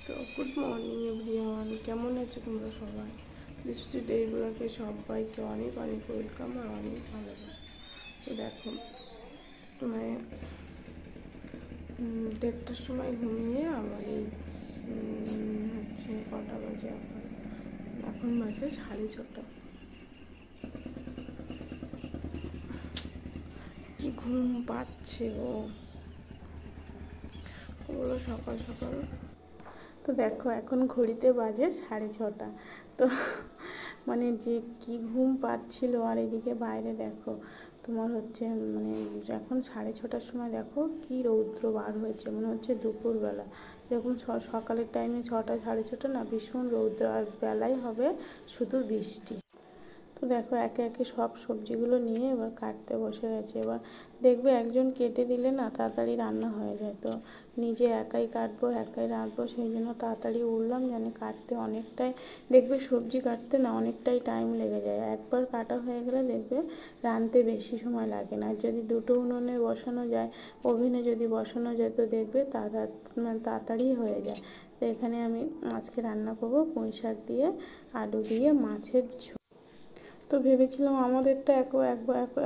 তো good morning everyone, কেমন আছো তোমরা সবাই? দৃষ্টি ডে ব্লগে সবাইকে অনেক অনেক ওয়েলকাম আর অনেক ভালোবাসা। তো দেখো, মানে 1:30টার সময় ঘুমিয়ে আমার এই হচ্ছে কটা বাজে, এখন বাজে 6:30। কি ঘুম পাচ্ছে গো, ওগুলো সকাল সকাল। তো দেখো এখন ঘড়িতে বাজে 6:30। তো মানে যে কি ঘুম পাচ্ছিল, আর এদিকে বাইরে দেখো তোমার হচ্ছে মানে এখন 6:30টার সময় দেখো কি রৌদ্র বার হয়েছে, মনে হচ্ছে দুপুরবেলা। এরকম সকালের টাইমে 6টা 6:30 না, ভীষণ রৌদ্র, আর বেলায় হবে শুধু বৃষ্টি। তো দেখো একে একে সব সবজিগুলো নিয়ে এবার কাটতে বসে গেছে। এবার দেখবে একজন কেটে দিলে না তাড়াতাড়ি রান্না হয়ে যায়, তো নিজে একাই কাটবো একাই রাঁধবো, সেই জন্য তাড়াতাড়ি উঠলাম, জানি কাটতে অনেকটাই, দেখবে সবজি কাটতে না অনেকটাই টাইম লেগে যায়। একবার কাটা হয়ে গেলে দেখবে রাঁধতে বেশি সময় লাগে না। যদি দুটো উনুনে বসানো যায়, ওভেনে যদি বসানো যায়, তো দেখবে তাড়াতাড়ি হয়ে যায়। তো এখানে আমি আজকে রান্না করবো পুঁই শাক দিয়ে আলু দিয়ে মাছের ঝোল। তো ভেবেছিলাম আমাদেরটা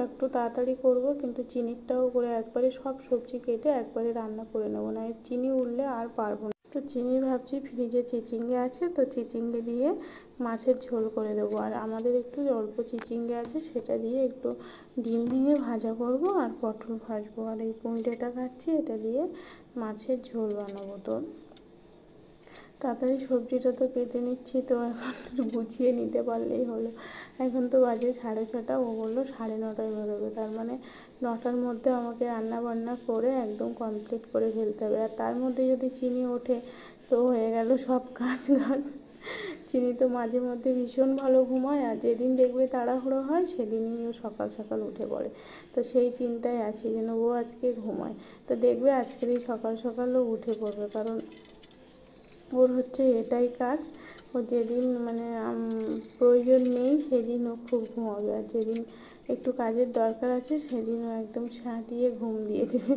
একটু তাড়াতাড়ি করব, কিন্তু চিনিরটাও করে একবারে সব সবজি কেটে একবারে রান্না করে নেবো, না চিনি উঠলে আর পারবো না। তো চিনি ভাবছি ফ্রিজে চিচিঙ্গে আছে, তো চিচিঙ্গে দিয়ে মাছের ঝোল করে দেবো। আর আমাদের একটু অল্প চিচিঙ্গে আছে, সেটা দিয়ে একটু ডিম ভেঙে ভাজা করব আর পটল ভাজবো। আর এই পুঁইডাঁটা খাচ্ছি, এটা দিয়ে মাছের ঝোল বানাবো। তো তাড়াতাড়ি সবজিটা তো কেটে নিচ্ছি, তো এখন গুছিয়ে নিতে পারলেই হলো। এখন তো বাজে 6:30, ও বললো 9:30টায় বেরোবে, তার মানে 9টার মধ্যে আমাকে রান্না বান্না করে একদম কমপ্লিট করে ফেলতে হবে। আর তার মধ্যে যদি চিনি ওঠে তো হয়ে গেল সব কাজ। চিনি তো মাঝে মধ্যে ভীষণ ভালো ঘুমায়, আর যেদিন দেখবে তাড়াহুড়ো হয় সেদিনই ও সকাল সকাল উঠে পড়ে। তো সেই চিন্তায় আছি যেন ও আজকে ঘুমায়। তো দেখবে আজকেরই সকাল সকালও উঠে পড়বে, কারণ ওর হচ্ছে এটাই কাজ। ও যেদিন মানে প্রয়োজন নেই সেদিন ও খুব ঘুমাবে, আর যেদিন একটু কাজের দরকার আছে সেদিন ও একদম সাঁটিয়ে ঘুম দিয়ে দেবে।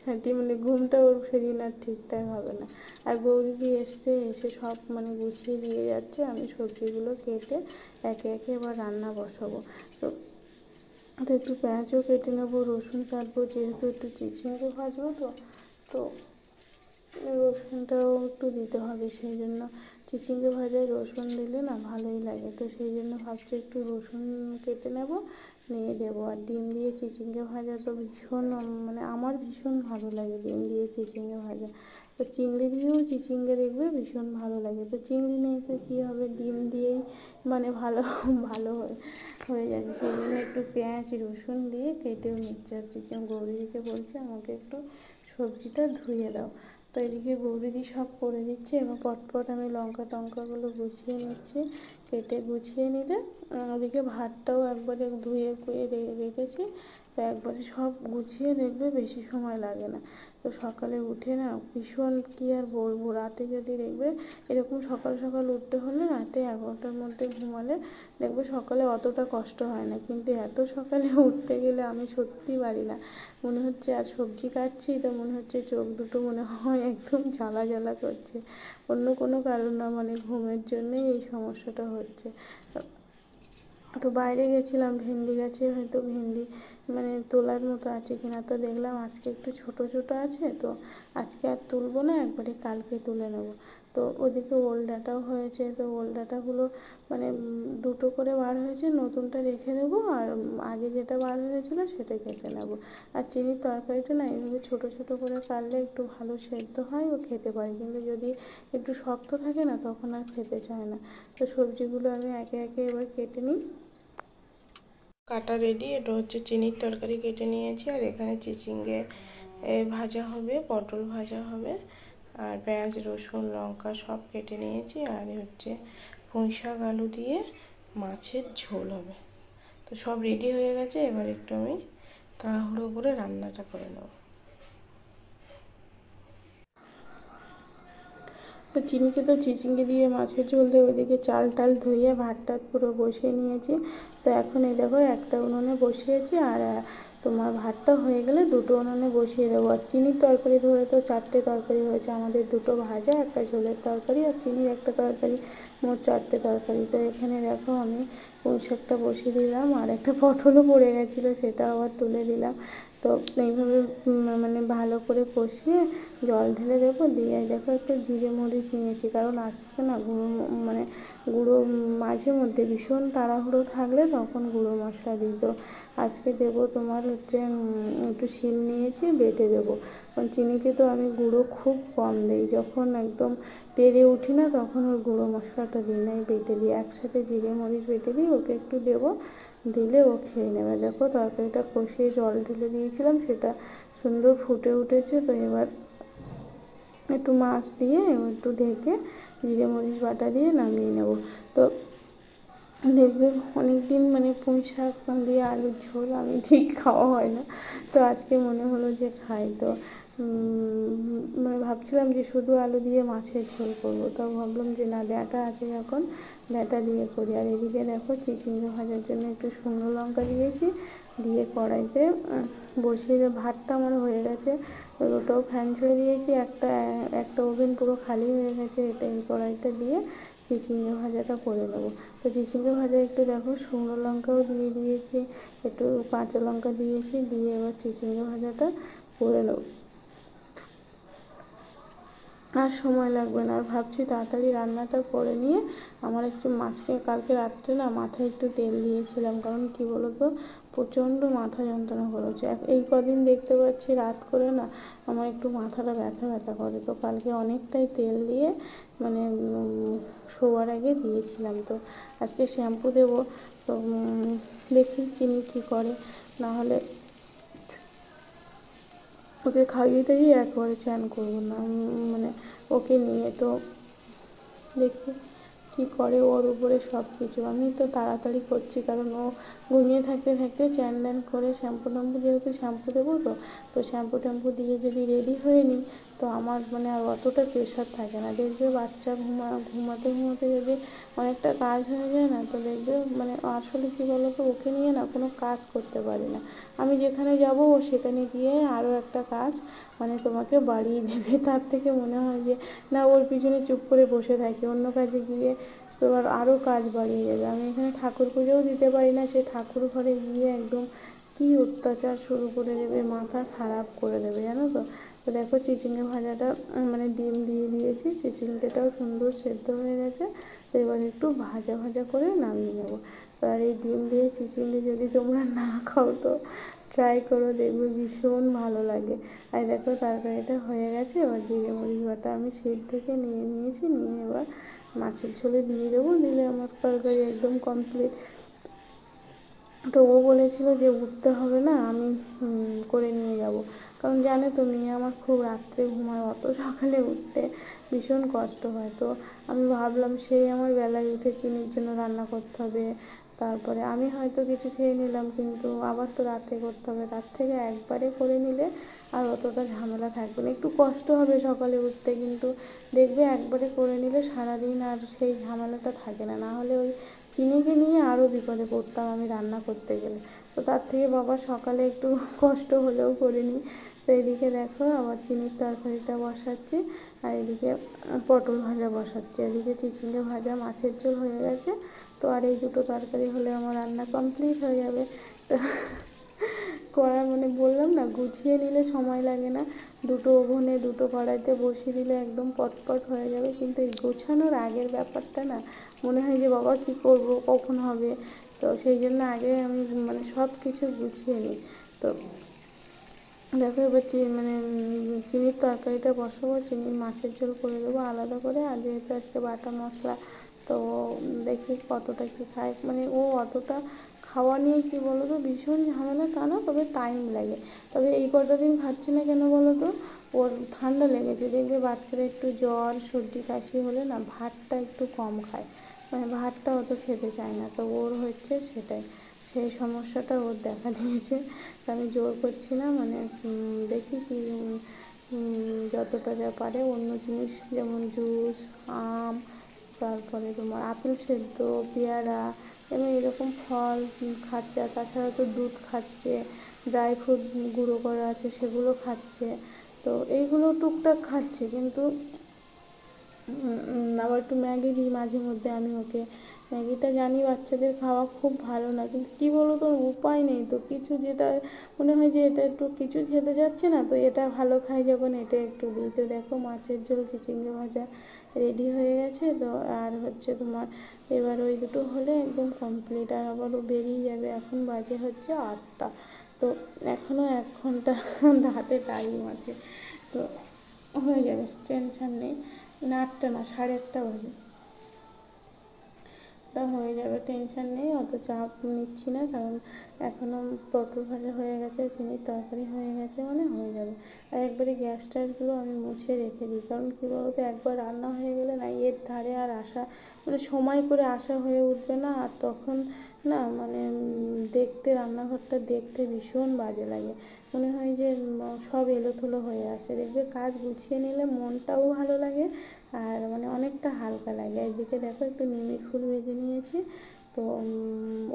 সাঁটিয়ে মানে ঘুমটা ওর সেদিন আর ঠিকঠাক হবে না। আর গৌরীদি এসে সব মানে গুছিয়ে দিয়ে যাচ্ছে, আমি সবজিগুলো কেটে একে একে এবার রান্না বসাবো। তো তো একটু পেঁয়াজও কেটে নেবো, রসুন কাটবো, যেহেতু একটু চিচিঙ্গে ভাজবো। তো তো রসুনটাও একটু দিতে হবে, সেই জন্য চিচিঙ্গে ভাজায় রসুন দিলে না ভালোই লাগে। তো সেই জন্য ভাবছি একটু রসুন কেটে নেব, নিয়ে দেবো। আর ডিম দিয়ে চিচিঙ্গে ভাজা তো ভীষণ মানে আমার ভীষণ ভালো লাগে ডিম দিয়ে চিচিঙ্গে ভাজা। তো চিংড়ি দিয়েও চিচিঙ্গে দেখবে ভীষণ ভালো লাগে। তো চিংড়ি নেই তো কী হবে, ডিম দিয়েই মানে ভালো ভালো হয়ে যাবে। সেই জন্য একটু পেঁয়াজ রসুন দিয়ে কেটেও নিচ্ছে। আর গৌরীদিকে বলছে আমাকে একটু সবজিটা ধুয়ে দাও। তো এদিকে বৌদিদি সব করে দিচ্ছে, এবং পটপট আমি লঙ্কা টঙ্কাগুলো গুছিয়ে নিচ্ছি। কেটে গুছিয়ে নিলে ওদিকে ভাতটাও একবারে ধুয়ে রেখেছি। তো একবারে সব গুছিয়ে দেখবে বেশি সময় লাগে না। তো সকালে উঠে না ভীষণ কী আর বলবো, রাতে যদি দেখবে এরকম সকাল সকাল উঠতে হলে রাতে 11টার মধ্যে ঘুমালে দেখবে সকালে অতটা কষ্ট হয় না, কিন্তু এত সকালে উঠতে গেলে আমি সত্যি পারি না। মনে হচ্ছে আর সবজি কাটছি তো মনে হচ্ছে চোখ দুটো মনে হয় একদম জ্বালা জ্বালা করছে, অন্য কোনো কারণ না, মানে ঘুমের জন্যেই এই সমস্যাটা হচ্ছে। তো বাইরে গেছিলাম, ভেন্ডি গাছে হয়তো ভেন্ডি মানে তোলার মতো আছে কিনা, তো দেখলাম আজকে একটু ছোট ছোট আছে, তো আজকে আর তুলবো না, একবারে কালকে তুলে নেবো। তো ওদিকে ওল ডাঁটাও হয়েছে, তো ওল ডাঁটাগুলো মানে দুটো করে বার হয়েছে, নতুনটা রেখে দেবো, আর আগে যেটা বার হয়েছিল সেটা কেটে নেবো। আর চিনির তরকারিটা না এইভাবে ছোটো ছোটো করে কাটলে একটু ভালো সেদ্ধ হয়, ও খেতে পারে, কিন্তু যদি একটু শক্ত থাকে না তখন আর খেতে চায় না। তো সবজিগুলো আমি একে একে এবার কেটে নিই। কাটা রেডি, এটা হচ্ছে চিনির তরকারি কেটে নিয়েছি, আর এখানে চিচিঙ্গে ভাজা হবে, পটল ভাজা হবে, আর পেঁয়াজ রসুন লঙ্কা সব কেটে নিয়েছি, আর হচ্ছে পুঁই শাক আলু দিয়ে মাছের ঝোল হবে। তো সব রেডি হয়ে গেছে, এবার একটু আমি তাড়াহুড়ো করে রান্নাটা করে নেব। তো চিনিকে তো চিচিঙ্গে দিয়ে মাছের ঝোল দিয়ে ওইদিকে চাল টাল ধুয়ে ভাত টাত পুরো বসিয়ে নিয়েছি। তো এখন এই দেখো একটা উনুনে বসিয়েছি, আর তোমার ভাতটা হয়ে গেলে দুটো উনুনে বসিয়ে দেবো। আর চিনির তরকারি ধরে তো 4টে তরকারি হয়েছে আমাদের, দুটো ভাজা, একটা ঝোলের তরকারি, আর চিনির একটা তরকারি, মোট 4টে তরকারি। তো এখানে দেখো আমি পুঁই শাকটা বসিয়ে দিলাম, আর একটা পটলও পড়ে গেছিলো সেটা আবার তুলে দিলাম। তো এইভাবে মানে ভালো করে কষিয়ে জল ঢেলে দেবো। দিয়ে দেখো একটু জিরে মরিচ নিয়েছি, কারণ আজকে না গুঁড়ো মাঝে মধ্যে ভীষণ তাড়াহুড়ো থাকলে তখন গুঁড়ো মশলা দিই। তো আজকে দেবো তোমার হচ্ছে একটু শিল নিয়েছি, বেটে দেবো। কারণ চিনিতে তো আমি গুঁড়ো খুব কম দিই, যখন একদম পেরে উঠি না তখন ওই গুঁড়ো মশলাটা দিই না, বেটে দিই একসাথে, জিরে মরিচ বেটে দিই, ওকে একটু দেবো, দিলে ও খেয়ে নেবে। দেখো তরকারিটা কষিয়ে জল ঢেলে দিয়েছিলাম, সেটা সুন্দর ফুটে উঠেছে। তো এবার একটু মাছ দিয়ে একটু ঢেকে জিরে মরিচ বাটা দিয়ে নামিয়ে নেব। তো দেখবে অনেক দিন মানে পুঁই শাক দিয়ে আলুর ঝোল আমি ঠিক খাওয়া হয় না, তো আজকে মনে হলো যে খাই। তো মানে ভাবছিলাম যে শুধু আলু দিয়ে মাছের ঝোল করবো, তো ভাবলাম যে না, ডাঁটা আছে যখন ডাঁটা দিয়ে করি। আর এদিকে দেখো চিচিঙ্গা ভাজার জন্য একটু শুকনো লঙ্কা দিয়েছি, দিয়ে কড়াইতে বসিয়ে ভাতটা আমার হয়ে গেছে, ওটাও ফ্যান ছেড়ে দিয়েছি, একটা ওভেন পুরো খালি হয়ে গেছে। এটা এই কড়াইটা দিয়ে চিচিঙ্গা ভাজাটা করে নেবো। তো চিচিঙ্গা ভাজা একটু দেখো শুকনো লঙ্কাও দিয়ে দিয়েছি, একটু কাঁচা লঙ্কা দিয়েছি, দিয়ে এবার চিচিঙ্গা ভাজাটা করে নেবো। আর সময় লাগবে না। আর ভাবছি তাড়াতাড়ি রান্নাটা করে নিয়ে, আমার একটু কালকে রাত্রে না মাথায় একটু তেল দিয়েছিলাম, কারণ কি বলো তো, প্রচণ্ড মাথা যন্ত্রণা করেছে। এই কদিন দেখতে পাচ্ছি রাত করে না আমার একটু মাথাটা ব্যথা ব্যথা করে। তো কালকে অনেকটাই তেল দিয়ে মানে শোয়ার আগে দিয়েছিলাম। তো আজকে শ্যাম্পু দেবো, তো দেখি চিনি কী করে, নাহলে ওকে খাইয়ে দিয়েই একবারে চান করবো না, মানে ওকে নিয়ে। তো দেখি কী করে, ওর উপরে সব কিছু। আমি তো তাড়াতাড়ি করছি, কারণ ও ঘুমিয়ে থাকতে থাকতে চ্যান ল্যান করে শ্যাম্পু ট্যাম্পু, যেহেতু শ্যাম্পু দেবো, তো শ্যাম্পু ট্যাম্পু দিয়ে যদি রেডি হয়ে নিই, তো আমার মানে আর অতটা প্রেশার থাকে না। দেখবে বাচ্চা ঘুমাতে ঘুমাতে যদি অনেকটা কাজ হয়ে যায় না, তো দেখবে মানে আসলে কী বলো তো, ওকে নিয়ে না কোনো কাজ করতে পারি না। আমি যেখানে যাব ও সেখানে গিয়ে আরও একটা কাজ মানে তোমাকে বাড়িয়ে দেবে। তার থেকে মনে হয় যে না, ওর পিছনে চুপ করে বসে থাকি, অন্য কাজে গিয়ে তোমার আরও কাজ বাড়িয়ে যাবে। আমি এখানে ঠাকুর পুজোও দিতে পারি না, সে ঠাকুর ঘরে গিয়ে একদম কী অত্যাচার শুরু করে দেবে, মাথা খারাপ করে দেবে, জানো তো। তো দেখো চিচিঙ্গা ভাজাটা মানে ডিম দিয়ে দিয়েছি, চিচিঙ্গাটাও সুন্দর সেদ্ধ হয়ে গেছে। তো এবার একটু ভাজা ভাজা করে নামিয়ে নেবো। আর এই ডিম দিয়ে চিচিঙ্গা যদি তোমরা না খাও তো ট্রাই করো, দেখবে ভীষণ ভালো লাগে। আর দেখো তরকারিটা হয়ে গেছে, এবার জিরে মরিচ বাটা আমি সিদ্ধ থেকে নিয়ে নিয়েছি, নিয়ে এবার মাছের ঝোলে দিয়ে দেবো, দিলে আমার তরকারি একদম কমপ্লিট। তো ও বলেছিল যে উঠতে হবে না, আমি করে নিয়ে যাব, কারণ জানে তো মেয়ে আমার খুব রাত্রে ঘুমায়, অত সকালে উঠতে ভীষণ কষ্ট হয়। তো আমি ভাবলাম সেই আমার বেলায় উঠে চিনির জন্য রান্না করতে হবে, তারপরে আমি হয়তো কিছু খেয়ে নিলাম, কিন্তু আবার তো রাতে করতে হবে, রাত থেকে একবারে করে নিলে আর অতটা ঝামেলা থাকবে না। একটু কষ্ট হবে সকালে উঠতে, কিন্তু দেখবে একবারে করে নিলে সারাদিন আর সেই ঝামেলাটা থাকে না। না হলে ওই চিনিকে নিয়ে আরও বিপদে পড়তাম আমি রান্না করতে গেলে। তো তার থেকে বাবা সকালে একটু কষ্ট হলেও করে নিই। তো এদিকে দেখো আবার চিনির তরকারিটা বসাচ্ছি, আর এদিকে পটল ভাজা বসাচ্ছি, এদিকে চিচিঙ্গা ভাজা, মাছের ঝোল হয়ে গেছে। তো আর এই দুটো তরকারি হলে আমার রান্না কমপ্লিট হয়ে যাবে। তো কড়া মানে বললাম না, গুছিয়ে নিলে সময় লাগে না, দুটো ওভেনে দুটো কড়াইতে বসিয়ে দিলে একদম পটপট হয়ে যাবে। কিন্তু এই গোছানোর আগের ব্যাপারটা না মনে হয় যে বাবা কী করব, কখন হবে। তো সেই জন্য আগে আমি মানে সব কিছু গুছিয়ে নিই। তো দেখো এবার মানে চিনির তরকারিটা বসাবো, চিনির মাছের ঝোল করে দেবো আলাদা করে। আর যেহেতু আজকে বাটা মশলা, তো দেখি কতটা কী খায়। মানে ও অতটা খাওয়া নিয়ে কী বলো তো ভীষণ ঝামেলা তা না, তবে টাইম লাগে। তবে এই কটা দিন খাচ্ছি না কেন বলো তো, ওর ঠান্ডা লেগেছে। দেখবে বাচ্চারা একটু জ্বর সর্দি কাশি হলে না ভাতটা একটু কম খায়, মানে ভাতটা অত খেতে চায় না। তো ওর হচ্ছে সেটাই, সেই সমস্যাটা ওর দেখা দিয়েছে। তো আমি জোর করছি না, মানে দেখি যতটা যা পারে অন্য জিনিস যেমন জুস, আম, তারপরে তোমার আপেল সেদ্ধ, পেয়ারা, এবং এরকম ফল খাচ্ছে। আর তাছাড়া তো দুধ খাচ্ছে, ড্রাই ফ্রুট গুঁড়ো করা আছে সেগুলো খাচ্ছে। তো এইগুলো টুকটাক খাচ্ছে, কিন্তু আবার একটু ম্যাগি দিই মাঝে মধ্যে আমি ওকে। ম্যাগিটা জানি বাচ্চাদের খাওয়া খুব ভালো না, কিন্তু কী বলো তো, উপায় নেই তো। কিছু যেটা মনে হয় যে এটা একটু কিছু খেতে যাচ্ছে না, তো এটা ভালো খাই যখন এটা একটু দিই। তো দেখো মাছের ঝোল, চিচিঙ্গা ভাজা রেডি হয়ে গেছে। তো আর হচ্ছে তোমার এবার ওই দুটো হলে একদম কমপ্লিট। আর আবারও বেরিয়ে যাবে, এখন বাজে হচ্ছে 8টা। তো এখনও 1 ঘন্টা হাতে টাইম আছে, তো হয়ে যাবে, টেনশান নেই। না 8টা না, 8:30 বাজে, তা হয়ে যাবে, টেনশান নেই, অত চাপ নিচ্ছি না। কারণ এখনও পটল ভাজা হয়ে গেছে, চিনির তরকারি হয়ে গেছে, মানে হয়ে যাবে। আর একবারে গ্যাস ট্যাসগুলো আমি মুছে রেখে দিই, কারণ কী বলতো, একবার রান্না হয়ে গেলে না এর ধারে আর আসা, মানে সময় করে আসা হয়ে উঠবে না। আর তখন না মানে দেখতে, রান্নাঘরটা দেখতে ভীষণ বাজে লাগে, মনে হয় যে সব এলোথেলো হয়ে আসে। দেখবে কাজ গুছিয়ে নিলে মনটাও ভালো লাগে, আর মানে অনেকটা হালকা লাগে। এদিকে দেখো একটু নিমির ফুল ভেজে নিয়েছি, তো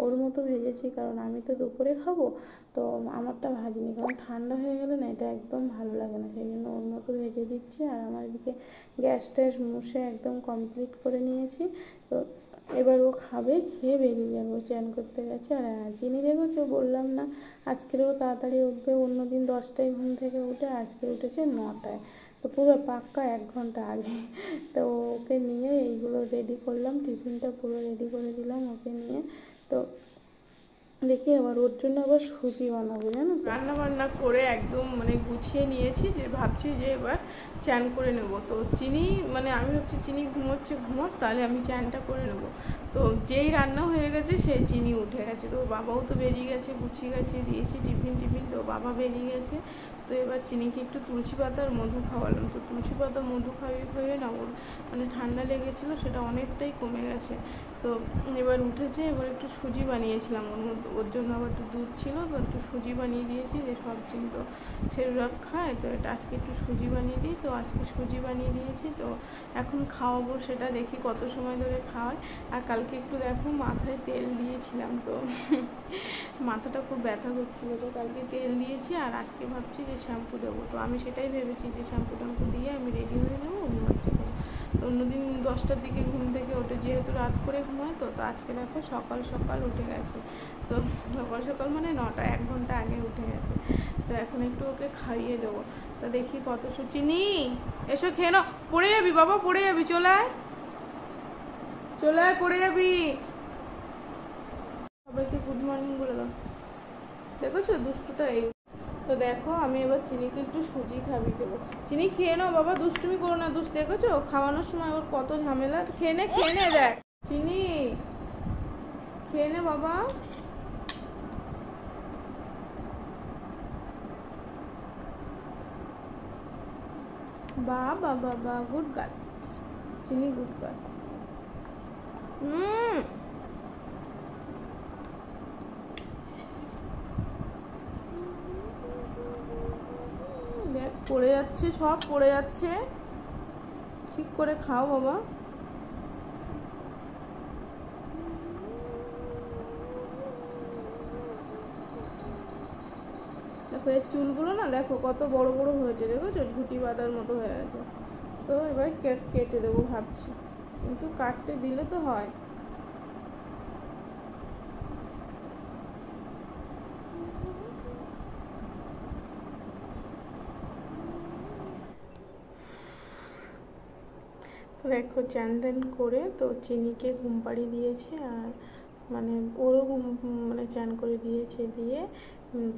ওর মতো ভেজেছি, কারণ আমি তো দুপুরে খাবো। তো আমারটা ভাজিনি, কারণ ঠান্ডা হয়ে গেলে না এটা একদম ভালো লাগে না, সেই জন্য ওর মতো ভেজে দিচ্ছি। আর আমার এদিকে গ্যাস ট্যাস মুছে একদম কমপ্লিট করে নিয়েছি। তো এবার ও খাবে, খেয়ে বেরিয়ে যাবে, ও চ্যান করতে গেছে। আর চিনি দেখেছো, বললাম না আজকেরও তাড়াতাড়ি উঠবে, অন্যদিন 10টায় ঘুম থেকে উঠে, আজকে উঠেছে 9টায়। তো পুরো পাক্কা 1 ঘন্টা আগে। তো ওকে নিয়ে এইগুলো রেডি করলাম, টিফিনটা পুরো রেডি করে দিলাম ওকে নিয়ে। তো দেখি আবার ওর জন্য আবার সুজি বানাবো, জানো তো। রান্না বান্না করে একদম মানে গুছিয়ে নিয়েছি, যে ভাবছি যে এবার চ্যান করে নেব। তো চিনি মানে আমি ভাবছি চিনি ঘুমোচ্ছে, ঘুমোক, তাহলে আমি চ্যানটা করে নেব। তো যেই রান্না হয়ে গেছে সেই চিনি উঠে গেছে, তো বাবাও তো বেরিয়ে গেছে, গুছিয়ে গেছে দিয়েছি টিফিন, তো বাবা বেরিয়ে গেছে। তো এবার চিনিকে একটু তুলসী পাতার মধু খাওয়ালাম। তো তুলসী পাতা মধু খাইয়ে খাইয়ে না ওর মানে ঠান্ডা লেগেছিলো, সেটা অনেকটাই কমে গেছে। তো এবার উঠেছে, এবার একটু সুজি বানিয়েছিলাম ওর মধ্যে, ওর জন্য আবার একটু দুধ ছিল, তো একটু সুজি বানিয়ে দিয়েছি। যে সব দিন তো সেরুরাক খায়, তো এটা আজকে একটু সুজি বানিয়ে দিই। তো আজকে সুজি বানিয়ে দিয়েছি, তো এখন খাওয়াবো, সেটা দেখি কত সময় ধরে খাওয়াই। আর কালকে একটু দেখো মাথায় তেল দিয়েছিলাম, তো মাথাটা খুব ব্যথা করছিলো, তো কালকে তেল দিয়েছি। আর আজকে ভাবছি যে শ্যাম্পু দেবো, তো আমি সেটাই ভেবেছি যে শ্যাম্পু ট্যাম্পু দিয়ে আমি রেডি হয়ে নেবো, ঘুমাচ্ছি। অন্যদিন 10টার দিকে ঘুম থেকে ওঠে, যেহেতু রাত করে ঘুমায়, তো আজকে দেখো সকাল সকাল উঠে গেছে। তো সকাল সকাল মানে 9টা, 1 ঘন্টা আগে উঠে গেছে। তো এখন একটু ওকে খাইয়ে দেবো। তো দেখি কত চিনি, এসো খেয়ে নাও, পড়ে যাবি বাবা, পড়ে যাবি, চলে আয়, চলে আয়, পড়ে যাবি। সবাইকে গুড মর্নিং বলে দাও, দেখেছো দুষ্টুটা এই। তো দেখো আমি এবার চিনিকে একটু সুজি খাইয়ে দেবো। চিনি খেয়ে নাও বাবা, দুষ্টুমি করো না, দেখেছো খাওয়ানোর সময় ওর কত ঝামেলা। খেয়ে নে, খেয়ে নে, দেখ চিনি, খেয়ে নে বাবা। বাবা বাবা, গুড গার্ল, চিনি গুড গার্ল। দেখ পড়ে যাচ্ছে, সব পড়ে যাচ্ছে, ঠিক করে খাও বাবা। দেখো এর চুলগুলো না দেখো কত বড় বড় হয়েছে, দেখেছো ঝুঁটি বাঁধার মতো হয়ে গেছে। তো এবার কেটে দেবো ভাবছি, কিন্তু কাটতে দিলে তো হয়। তো দেখো চ্যান ত্যান করে তো চিনিকে ঘুম পাড়িয়ে দিয়েছি, আর মানে ওরও মানে চ্যান করে দিয়েছে, দিয়ে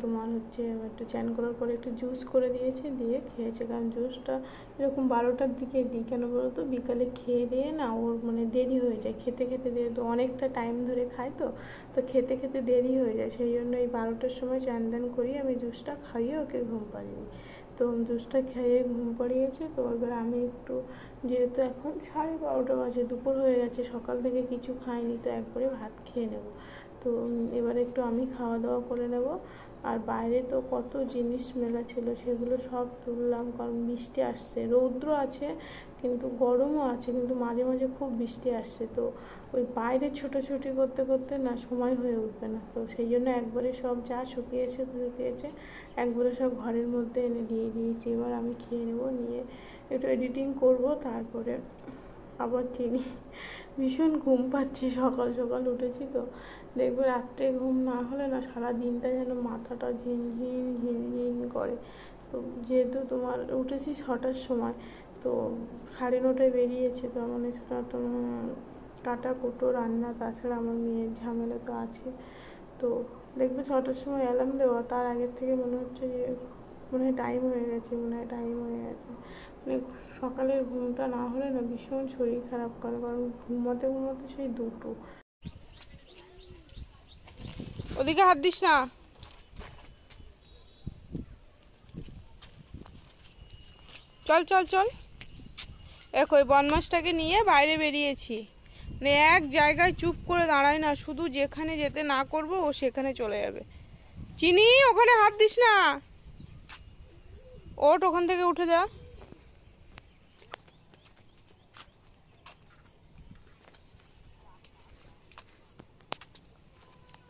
তোমার হচ্ছে একটু চ্যান করার পরে একটু জুস করে দিয়েছি, দিয়ে খেয়েছে। কারণ জুসটা এরকম 12টার দিকে দিই, কেন বলো তো, বিকালে খেয়ে দিয়ে না ওর মানে দেরি হয়ে যায়, খেতে খেতে দেরি, তো অনেকটা টাইম ধরে খায়, তো তো খেতে খেতে দেরি হয়ে যায়, সেই জন্য এই 12টার সময় চ্যান ত্যান করিয়ে আমি জুসটা খাইয়ে ওকে ঘুম পাড়িয়ে দিই। তো জুসটা খেয়ে ঘুম পাড়িয়েছে। তো এবার আমি একটু, যেহেতু এখন 12:30 বাজে, দুপুর হয়ে গেছে, সকাল থেকে কিছু খাইনি, তো একবারে ভাত খেয়ে নেব। তো এবার একটু আমি খাওয়া দাওয়া করে নেব। আর বাইরে তো কত জিনিস মেলা ছিল, সেগুলো সব তুললাম, কারণ বৃষ্টি আসছে, রৌদ্র আছে কিন্তু গরমও আছে, কিন্তু মাঝে মাঝে খুব বৃষ্টি আসছে। তো ওই বাইরে ছুটোছুটি করতে করতে না সময় হয়ে উঠবে না, তো সেই জন্য একবারে সব যা শুকিয়েছে একবারে সব ঘরের মধ্যে এনে দিয়ে দিয়েছি। এবার আমি খেয়ে নেবো, নিয়ে একটু এডিটিং করব, তারপরে আবার চিনি। ভীষণ ঘুম পাচ্ছি, সকাল সকাল উঠেছি তো, দেখবে রাত্রে ঘুম না হলে না সারা দিনটা যেন মাথাটা ঝিনঝিন ঝিনঝিন করে। তো যেহেতু তোমার উঠেছি 6টার সময়, তো 9:30টায় বেরিয়েছে, তো আমার তো কাটা কুটো রান্না, তাছাড়া আমার মেয়ের ঝামেলা তো আছে। তো দেখবে 6টার সময় অ্যালার্ম দেওয়া, তার আগের থেকে মনে হচ্ছে যে টাইম হয়ে গেছে, মানে সকালের ঘুমটা না হলে না ভীষণ শরীর খারাপ করে, কারণ ঘুমাতে সেই 2টো। ওদিকে হাত দিস না। চল চল চল। দেখো ওই বনমাসটাকে নিয়ে বাইরে বেরিয়েছি, মানে এক জায়গায় চুপ করে দাঁড়ায় না, শুধু যেখানে যেতে না করব ও সেখানে চলে যাবে। চিনি, ওখানে হাত দিস না, ওঠ, ওখান থেকে উঠে যা।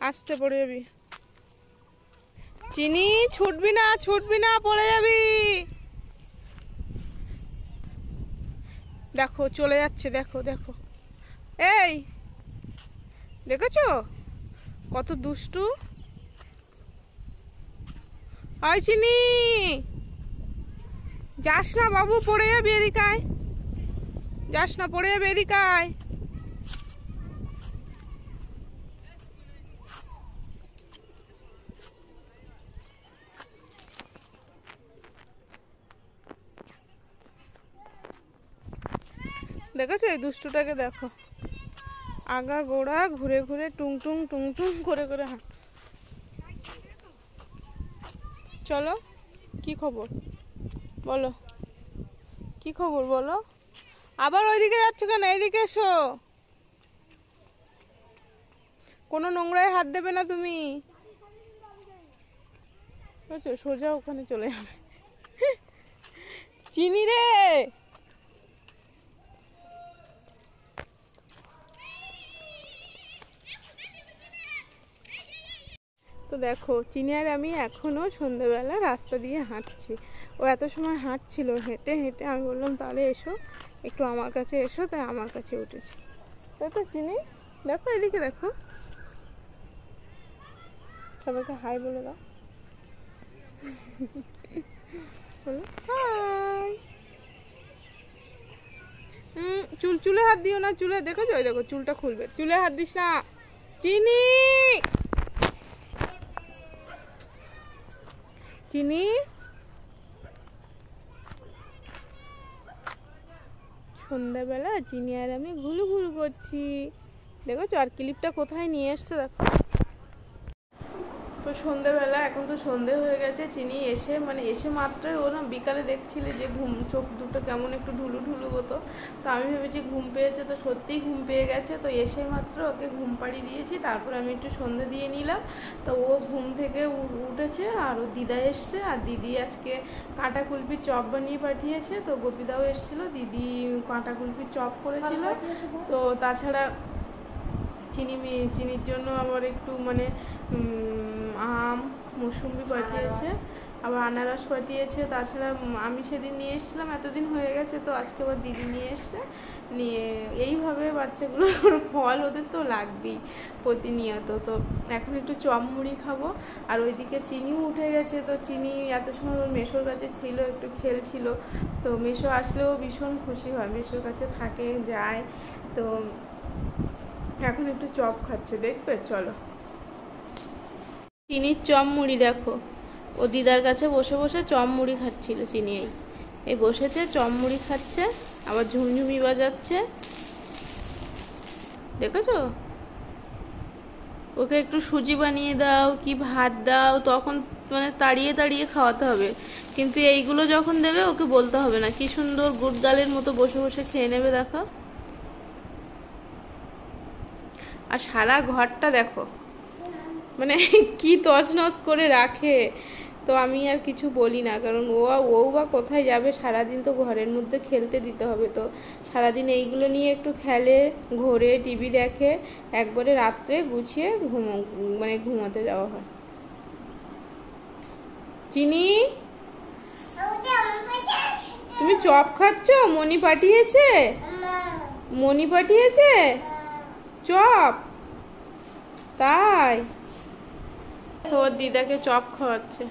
আসতে পড়ে যাবি। চিনি, ছুটবি না, পড়ে যাবি। দেখো চলে যাচ্ছে, দেখো দেখো, এই দেখেছো কত দুষ্টু। আয় চিনি, যাস না বাবু, পড়ে যাবি, এদিকে আয়। যাস না, পড়ে যাবে, এদিকে আয়। দেখেছো এই দুষ্টুটাকে, দেখো আগা গোড়া ঘুরে ঘুরে টুং টুং করে করে হাঁট। চলো, কি খবর বলো, কি খবর বলো। আবার ওইদিকে যাচ্ছ কেন? এইদিকে এসো, কোনো নোংরায় হাত দেবে না তুমি, বুঝছো? সোজা ওখানে চলে যাবে। চিনি রে, তো দেখো চিনি আর আমি এখনও সন্ধ্যেবেলা রাস্তা দিয়ে হাঁটছি। ও এত সময় হাঁটছিল, হেঁটে হেঁটে আমি বললাম তাহলে এসো, একটু আমার কাছে এসো, তাই আমার কাছে উঠেছি। তাই তো চিনি, দেখো এদিকে দেখো, সবাইকে হাই বলে দাও, বলো হাই। চুলে হাত দিও না, চুলে দেখেছো, ওই দেখো চুলটা খুলবে, চুলে হাত দিস না চিনি। চিনি, সন্ধ্যাবেলা চিনি আর আমি ঘুলু ঘুলু করছি, দেখেছো? আর ক্লিপটা কোথায় নিয়ে এসছে দেখো। তো সন্ধ্যেবেলা, এখন তো সন্ধে হয়ে গেছে, চিনি এসে মাত্রই ও না বিকালে দেখছিলে যে চোখ দুটো কেমন একটু ঢুলু ঢুলু হতো, তো আমি ভেবেছি ঘুম পেয়েছে, তো সত্যিই ঘুম পেয়ে গেছে। তো এসে মাত্র ওকে ঘুম পাড়িয়ে দিয়েছি, তারপর আমি একটু সন্ধে দিয়ে নিলাম। তো ও ঘুম থেকে উঠেছে, আর ও দিদা এসছে, আর দিদি আজকে কাঁটা কুলপির চপ বানিয়ে পাঠিয়েছে। তো গোপীদাও এসেছিলো, দিদি কাঁটা কুলপির চপ করেছিল। তো তাছাড়া চিনির জন্য আবার একটু আম মৌসুম্বি পাঠিয়েছে, আবার আনারস পাঠিয়েছে। তাছাড়া আমি সেদিন নিয়ে এসেছিলাম, এতদিন হয়ে গেছে, তো আজকে আবার দিদি নিয়ে এসছে। নিয়ে এইভাবে বাচ্চাগুলোর ফল ওদের তো লাগবেই প্রতিনিয়ত। তো এখন একটু চপ মুড়ি খাবো। আর ওইদিকে চিনিও উঠে গেছে, তো চিনি এত সময় ওর মেসোর কাছে ছিল, একটু খেলছিল। তো মেসো আসলেও ভীষণ খুশি হয়, মেসোর কাছে থাকে, যায়। তো এখন একটু চপ খাচ্ছে, দেখবে, চলো। চিনির চপ মুড়ি দেখো, ও দিদার কাছে বসে বসে চপ মুড়ি খাচ্ছিল। চিনি এই বসেছে, চপ মুড়ি খাচ্ছে, আবার ঝুমঝুমি বাজাচ্ছে, দেখেছো? ওকে একটু সুজি বানিয়ে দাও কি ভাত দাও, তখন তাড়িয়ে তাড়িয়ে খাওয়াতে হবে, কিন্তু এইগুলো যখন দেবে ওকে বলতে হবে না, কি সুন্দর গুড়গালের মতো বসে বসে খেয়ে নেবে, দেখো। আর সারা ঘরটা দেখো মানে কি তছনছ করে রাখে। তো আমি আর কিছু বলি না, কারণ ও বা কোথায় যাবে, সারাদিন তো ঘরের মধ্যে খেলতে দিতে হবে। তো সারাদিন এইগুলো নিয়ে একটু খেলে, ঘোরে, টিভি দেখে, একবারে রাত্রে গুছিয়ে মানে ঘুমাতে যাওয়া হয়। চিনি, তুমি চপ খাচ্ছ? মনি পাঠিয়েছে? মনি পাঠিয়েছে চপ? তাই ওর দিদাকে চপ খাওয়াচ্ছে।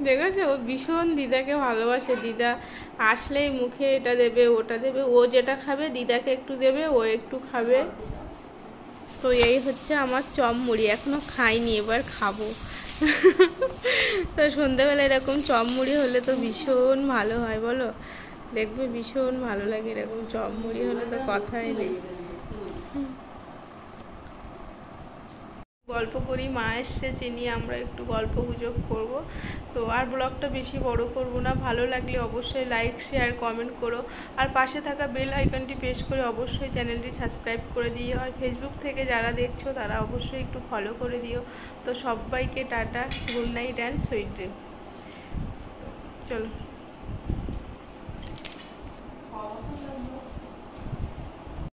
দেখেছো, ও ভীষণ দিদাকে ভালোবাসে। দিদা আসলেই মুখে এটা দেবে ওটা দেবে, ও যেটা খাবে দিদাকে একটু দেবে, ও একটু খাবে। তো এই হচ্ছে আমার চপ মুড়ি, এখনো খাইনি, এবার খাবো। তো সন্ধ্যাবেলা এরকম চপ মুড়ি হলে তো ভীষণ ভালো হয়, বলো? দেখবে ভীষণ ভালো লাগে এরকম চপ মুড়ি হলে, তো কথাই নেই। গল্প করি, মা এসছে, চিনি, আমরা একটু গল্প গুজব করবো। তো আর ব্লগটা বেশি বড় করব না। ভালো লাগলে অবশ্যই লাইক, শেয়ার, কমেন্ট করো। আর পাশে থাকা বেল আইকনটি প্রেস করে অবশ্যই চ্যানেলটি সাবস্ক্রাইব করে দিও। আর ফেসবুক থেকে যারা দেখছো তারা অবশ্যই একটু ফলো করে দিও। তো সবাইকে tata, good night and sweet dream. চলো।